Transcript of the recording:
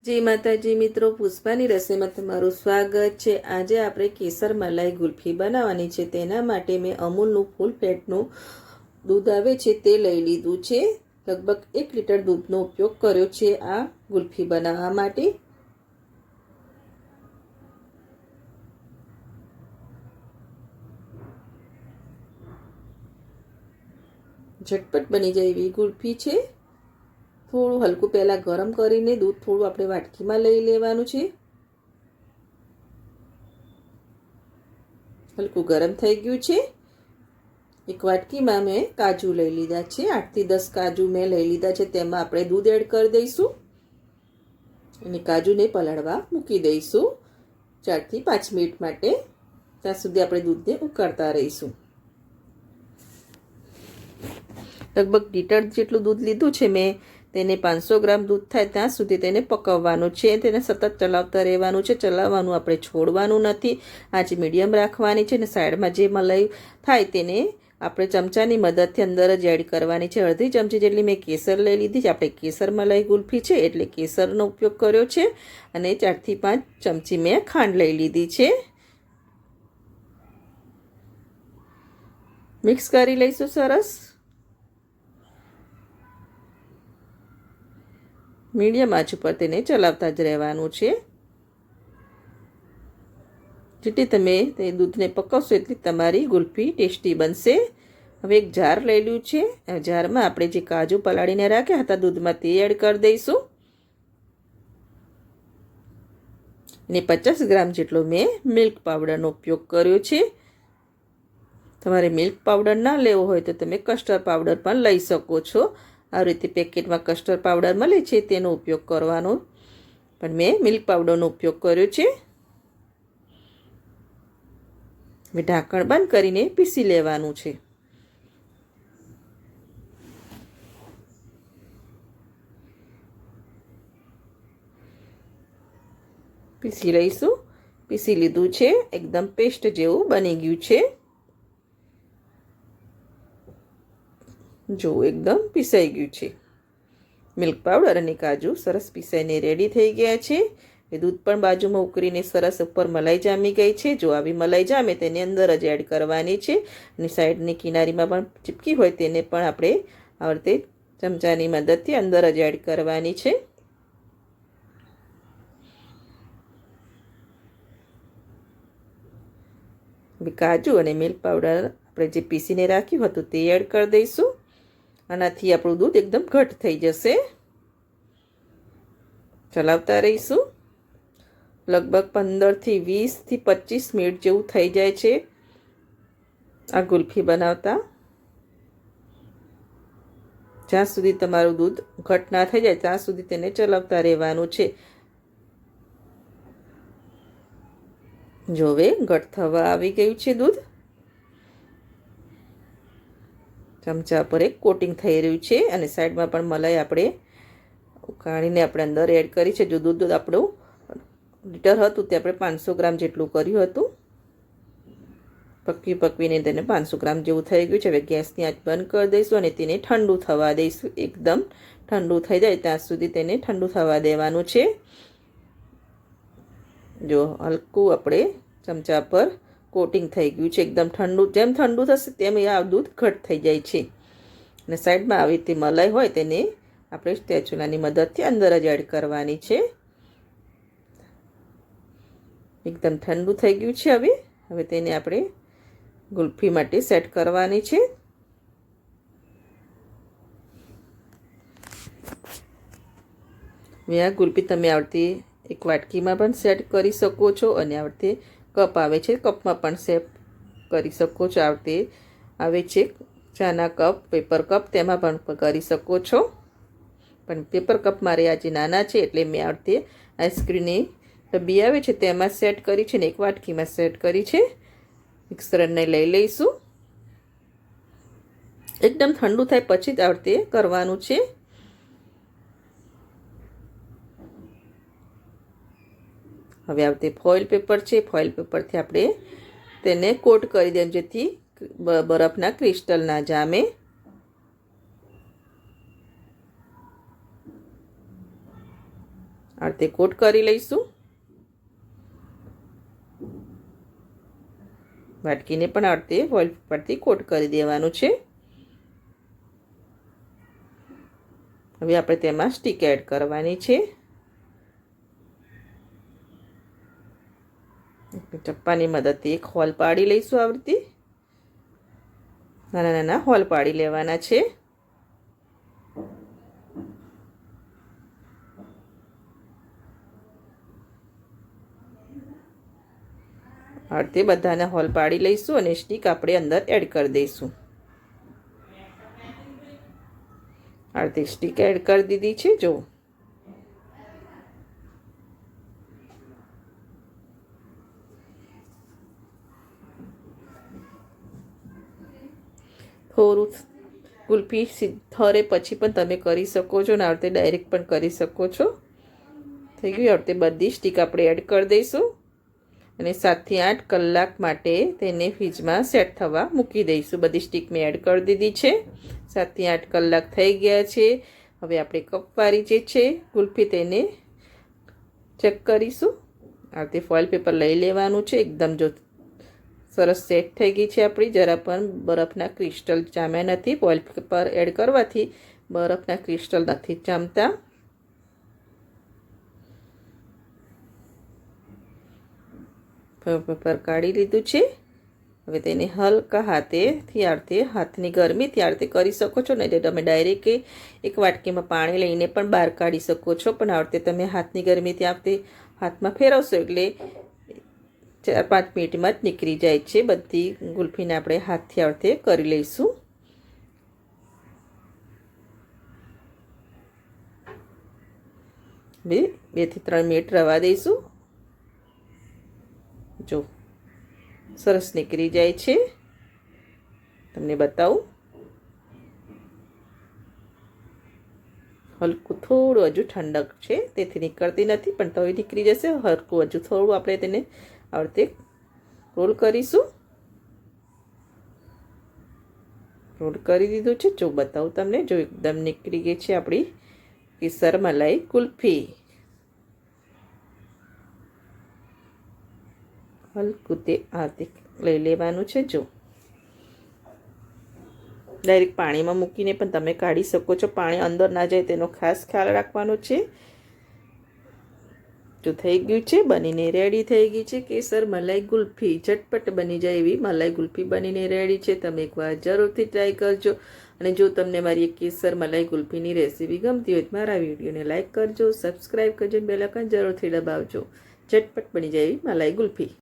જય માતાજી મિત્રો, પુષ્પાની રસોઈમાં તમારું સ્વાગત છે। આજે આપણે કેસર મલાઈ ગુલ્ફી બનાવવાની છે। તેના માટે મેં અમૂલનું ફૂલ ફેટનું દૂધ આવે છે તે લઈ લીધું છે। લગભગ 1 લીટર દૂધનો ઉપયોગ કર્યો છે આ ગુલ્ફી બનાવવા માટે। ઝટપટ બની જાય એવી ગુલ્ફી છે। થોડું હલકું પહેલાં ગરમ કરીને દૂધ થોડું આપણે વાટકીમાં લઈ લેવાનું છે। હલકું ગરમ થઈ ગયું છે। એક વાટકીમાં મેં કાજુ લઈ લીધા છે। 8 થી 10 કાજુ મેં લઈ લીધા છે। તેમાં આપણે દૂધ એડ કરી દઈશું અને કાજુને પલાળવા મૂકી દઈશું 4 થી 5 મિનિટ માટે। ત્યાં સુધી આપણે દૂધને ઉકાળતા રહીશું। લગભગ લીટર જેટલું દૂધ લીધું છે મેં। તેને 500 ગ્રામ દૂધ થાય ત્યાં સુધી તેને પકવવાનું છે। તેને સતત ચલાવતા રહેવાનું છે। ચલાવવાનું આપણે છોડવાનું નથી। આંચ મીડિયમ રાખવાની છે અને સાઈડમાં જે મલાઈ થાય તેને આપણે ચમચાની મદદથી અંદર જ એડ કરવાની છે। અડધી ચમચી જેટલી મેં કેસર લઈ લીધી છે। આપણે કેસર મલાઈ ગુલ્ફી છે એટલે કેસરનો ઉપયોગ કર્યો છે અને 4 થી 5 ચમચી મેં ખાંડ લઈ લીધી છે। મિક્સ કરી લઈશું સરસ। મીડિયમ આંચ ઉપર તેને ચલાવતા જ રહેવાનું છે। જેટલી તમે તે દૂધને પકવશો એટલી તમારી ગુલ્ફી ટેસ્ટી બનશે। હવે એક જાર લઈ લીધું છે। આ જારમાં આપણે જે કાજુ પલાળીને રાખ્યા હતા દૂધમાં તે એડ કરી દઈશું અને 50 ગ્રામ જેટલો મેં મિલ્ક પાવડરનો ઉપયોગ કર્યો છે। તમારે મિલ્ક પાવડર ના લેવો હોય તો તમે કસ્ટર્ડ પાવડર પણ લઈ શકો છો। આ રીતે પેકેટમાં કસ્ટર્ડ પાવડર મળે છે તેનો ઉપયોગ કરવાનો, પણ મેં મિલ્ક પાવડરનો ઉપયોગ કર્યો છે। હવે ઢાંકણ બંધ કરીને પીસી લેવાનું છે। પીસી લઈશું। પીસી લીધું છે, એકદમ પેસ્ટ જેવું બની ગયું છે। જો એકદમ પીસાઈ ગયું છે। મિલ્ક પાવડર અને કાજુ સરસ પીસાઈને રેડી થઈ ગયા છે। એ દૂધ પણ બાજુમાં ઉકળીને સરસ ઉપર મલાઈ જામી ગઈ છે। જો આવી મલાઈ જામે તેની અંદર જ એડ કરવાની છે અને સાઈડની કિનારીમાં પણ ચીપકી હોય તેને પણ આપણે આ રીતે ચમચાની મદદથી અંદર જ એડ કરવાની છે। કાજુ અને મિલ્ક પાવડર આપણે જે પીસીને રાખ્યું હતું તે એડ કરી દઈશું। આનાથી આપણું દૂધ એકદમ ઘટ થઈ જશે। ચલાવતા રહીશું। લગભગ 15 થી 20 થી 25 મિનિટ જેવું થઈ જાય છે આ ગુલ્ફી બનાવતા। જ્યાં સુધી તમારું દૂધ ઘટ ના થઈ જાય ત્યાં સુધી તેને ચલાવતા રહેવાનું છે। જો હવે ઘટ થવા આવી ગયું છે દૂધ। ચમચા પર એક કોટિંગ થઈ રહ્યું છે અને સાઈડમાં પણ મલાઈ આપણે ઉકાળીને આપણે અંદર એડ કરી છે। જો દૂધ આપણું લીટર હતું તે આપણે 500 ગ્રામ જેટલું કર્યું હતું। પકવીને તેને 500 ગ્રામ જેવું થઈ ગયું છે। હવે ગેસની આંચ બંધ કરી દઈશું અને તેને ઠંડુ થવા દઈશું। એકદમ ઠંડુ થઈ જાય ત્યાં સુધી તેને ઠંડુ થવા દેવાનું છે। જો હલકું આપણે ચમચા પર કોટિંગ થઈ ગયું છે એકદમ ઠંડુ। જેમ ઠંડુ થશે તેમ આ દૂધ ઘટ થઈ જાય છે અને સાઈડમાં આવી રીતે મલાઈ હોય તેને આપણે સ્પેચ્યુલાની મદદથી અંદર જ એડ કરવાની છે। એકદમ ઠંડુ થઈ ગયું છે। હવે તેને આપણે ગુલ્ફી માટે સેટ કરવાની છે। હવે આ ગુલ્ફી તમે આવતી એક વાટકીમાં પણ સેટ કરી શકો છો અને આવતી કપ આવે છે કપમાં પણ સેટ કરી શકો છો। આવતી આવે છે ચાના કપ, પેપર કપ તેમાં પણ કરી શકો છો, પણ પેપર કપ મારે આજે નાના છે એટલે મેં આવતી આઈસ્ક્રીમની ડબ્બી આવે છે તેમાં સેટ કરી છે ને એક વાટકીમાં સેટ કરી છે। મિક્સરને લઈ લઈશું। એકદમ ઠંડુ થાય પછી જ આવતે કરવાનું છે। હવે આવતે ફોઇલ પેપર છે, ફોઇલ પેપરથી આપણે તેને કોટ કરી દઈએ જેથી બરફના ક્રિસ્ટલ ના જામે। આ રીતે કોટ કરી લઈશું. વાટકીને પણ આ રીતે ફોઇલ પરથી કોટ કરી દેવાનું છે. હવે આપણે તેમાં સ્ટીક એડ કરવાની છે. ચપ્પાની મદદથી એક હોલ પાડી લઈશું. આવી રીતે નાના નાના હોલ પાડી લેવાના છે. આ રીતે બધાના હોલ પાડી લઈશું અને સ્ટીક આપણે અંદર એડ કરી દઈશું. આ રીતે સ્ટીક એડ કરી દીધી છે. જો થોડું ગુલ્ફી ઠરે પછી પણ તમે કરી શકો છો, ને આ રીતે ડાયરેક્ટ પણ કરી શકો છો. થઈ ગયું. આ રીતે બધી સ્ટીક આપણે એડ કરી દઈશું અને 7 થી 8 કલાક માટે તેને ફ્રીજમાં સેટ થવા મૂકી દઈશું. બધી સ્ટીક મેં એડ કરી દીધી છે. 7 થી 8 કલાક થઈ ગયા છે. હવે આપણે કપવાળી જે છે ગુલ્ફી તેને ચેક કરીશું. આ રીતે ફોઇલ પેપર લઈ લેવાનું છે. એકદમ જો સરસ સેટ થઈ ગઈ છે આપણી. જરા પણ બરફના ક્રિસ્ટલ જામ્યા નથી. ફોઇલ પેપર એડ કરવાથી બરફના ક્રિસ્ટલ નથી જામતા. પેપર કાઢી લીધું છે. હવે તેને હલકા હાથેથી આ રીતે હાથની ગરમીથી આ રીતે કરી શકો છો. નહીં તો તમે ડાયરેક્ટ એક વાટકીમાં પાણી લઈને પણ બહાર કાઢી શકો છો. પણ આ રીતે તમે હાથની ગરમીથી આ રીતે હાથમાં ફેરવશો એટલે 4-5 મિનિટમાં જ નીકળી જાય છે. બધી ગુલ્ફીને આપણે હાથથી આ રીતે કરી લઈશું. બે 2 થી 3 મિનિટ રવા દઈશું. જો સરસ નીકળી જાય છે. તમને બતાવું. હલકું થોડું હજુ ઠંડક છે તેથી નીકળતી નથી, પણ તો નીકળી જશે. હલકું હજુ થોડું આપણે તેને આ રીતે રોલ કરીશું. રોલ કરી દીધું છે. જો બતાવું તમને. જો એકદમ નીકળી ગઈ છે આપણી કેસર મલાઈ કુલ્ફી. હલકું તે આ લઈ લેવાનું છે. જો ડાયરેક્ટ પાણીમાં મૂકીને પણ તમે કાઢી શકો છો. પાણી અંદર ના જાય તેનો ખાસ ખ્યાલ રાખવાનો છે. જો થઈ ગયું છે, બનીને રેડી થઈ ગઈ છે કેસર મલાઈ ગુલ્ફી. ઝટપટ બની જાય એવી મલાઈ ગુલ્ફી બનીને રેડી છે. તમે એકવાર જરૂરથી ટ્રાય કરજો. અને જો તમને મારી કેસર મલાઈ ગુલ્ફીની રેસીપી ગમતી હોય તો મારા વિડીયોને લાઇક કરજો, સબસ્ક્રાઈબ કરજો, બેલ આઇકન જરૂરથી દબાવજો. ઝટપટ બની જાય એવી મલાઈ ગુલ્ફી.